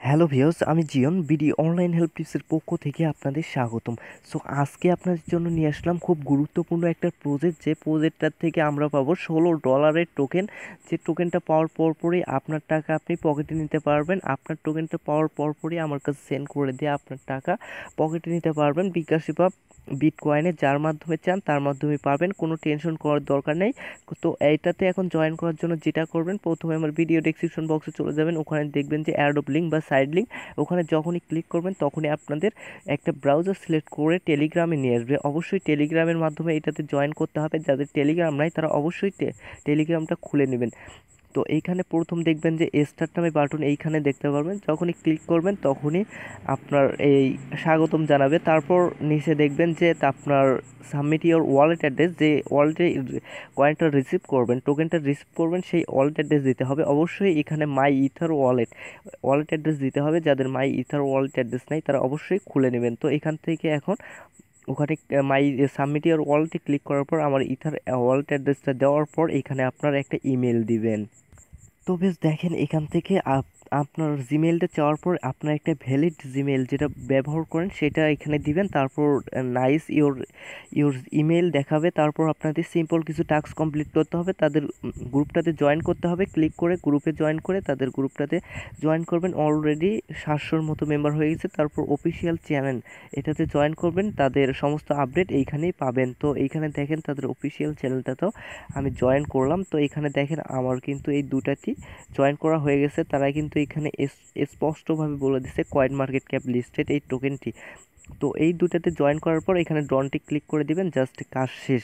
Hello viewers, আমি জিয়ন BD online help টিপসের পক্ষ থেকে আপনাদের স্বাগতম। সো আজকে আপনাদের জন্য নিয়ে আসলাম খুব গুরুত্বপূর্ণ একটা প্রজেক্ট, যে প্রজেক্টটার থেকে আমরা পাবো $16 টোকেন। যে টোকেনটা পাওয়ার পরপরই আপনার টাকা আপনি পকেটে নিতে পারবেন। আপনার টোকেনটা পাওয়ার পরপরই আমার কাছে সেন্ড করে দিয়ে আপনার টাকা পকেটে নিতে পারবেন বিকাশে বা বিটকয়েনে, যার মাধ্যমে চান তার মাধ্যমে পাবেন, কোনো টেনশন করার দরকার নেই। তো এইটাতে এখন জয়েন করার জন্য যেটা করবেন, প্রথমে আমার ভিডিও ডেসক্রিপশন বক্সে চলে যাবেন, ওখানে দেখবেন যে অ্যাডোব লিঙ্ক বা সাইড লিঙ্ক। ওখানে যখনই ক্লিক করবেন তখনই আপনাদের একটা ব্রাউজার সিলেক্ট করে টেলিগ্রামে নিয়ে আসবে। অবশ্যই টেলিগ্রামের মাধ্যমে এটাতে জয়েন করতে হবে। যাদের টেলিগ্রাম নাই তারা অবশ্যই টেলিগ্রামটা খুলে নেবেন। তো এইখানে প্রথম দেখবেন যে স্টার্ট নামে বাটন এইখানে দেখতে পারবেন, যখনই ক্লিক করবেন তখনই আপনার এই স্বাগতম জানাবে। তারপর নিচে দেখবেন যে আপনার সাবমিট ইওর ওয়ালেট অ্যাড্রেস, যে ওয়ালেটে কয়েনটা রিসিভ করবেন, টোকেনটা রিসিভ করবেন, সেই ওয়ালেট অ্যাড্রেস দিতে হবে। অবশ্যই এখানে মাই ইথার ওয়ালেট অ্যাড্রেস দিতে হবে। যাদের মাই ইথার ওয়ালেট অ্যাড্রেস নাই তারা অবশ্যই খুলে নেবেন। তো এখান থেকে এখন ওখানে মাই সাবমিট ইওর ওয়ালেটে ক্লিক করার পর আমার ইথার ওয়ালেট অ্যাড্রেসটা দেওয়ার পর এখানে আপনার একটা ইমেল দিবেন। তো বেশ দেখেন, এখান থেকে আপনার জিমেলটা চাওয়ার পর আপনার একটা ভ্যালিড জিমেল যেটা ব্যবহার করেন সেটা এখানে দিবেন। তারপর নাইস ইওর ইওর ইমেল দেখাবে। তারপর আপনাদের সিম্পল কিছু টাস্ক কমপ্লিট করতে হবে, তাদের গ্রুপটাতে জয়েন করতে হবে। ক্লিক করে গ্রুপে জয়েন করে তাদের গ্রুপটাতে জয়েন করবেন। অলরেডি 700-র মতো মেম্বার হয়ে গেছে। তারপর অফিসিয়াল চ্যানেল, এটাতে জয়েন করবেন, তাদের সমস্ত আপডেট এইখানেই পাবেন। তো এইখানে দেখেন তাদের অফিসিয়াল চ্যানেলটাতেও আমি জয়েন করলাম। তো এখানে দেখেন আমার কিন্তু এই দুটাটি জয়েন করা হয়ে গেছে। তারা কিন্তু এখানে স্পষ্টভাবে বলে দিছে কয়েন মার্কেট ক্যাপ লিস্টেড এই টোকেনটি। তো এই দুটাতে জয়েন করার পর এখানে ডনটি ক্লিক করে দিবেন, জাস্ট কাজ শেষ।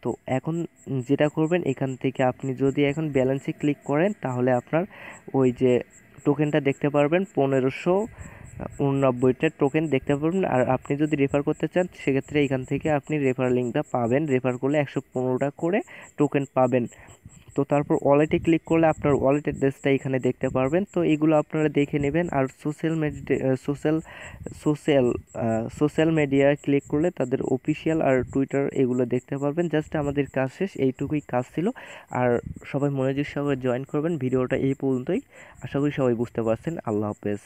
তো এখন যেটা করবেন, এখান থেকে আপনি যদি এখন ব্যালেন্সে ক্লিক করেন তাহলে আপনার ওই যে টোকেনটা দেখতে পারবেন, 1589টা টোকেন দেখতে পারবেন। আর আপনি যদি রেফার করতে চান সেক্ষেত্রে এখান থেকে আপনি রেফার লিঙ্কটা পাবেন, রেফার করলে 115টা করে টোকেন পাবেন। তো তারপর ওয়ালেটে ক্লিক করলে আপনার ওয়ালেট অ্যাড্রেসটা এখানে দেখতে পারবেন। তো এগুলো আপনারা দেখে নেবেন। আর সোশ্যাল সোশ্যাল মিডিয়া ক্লিক করলে তাদের অফিসিয়াল আর টুইটার এগুলো দেখতে পারবেন। জাস্ট আমাদের কাজ শেষ, এইটুকুই কাজ ছিল। আর সবাই মনোযোগ সহকারে জয়েন করবেন। ভিডিওটা এই পর্যন্তই, আশা করি সবাই বুঝতে পারছেন। আল্লাহ হাফেজ।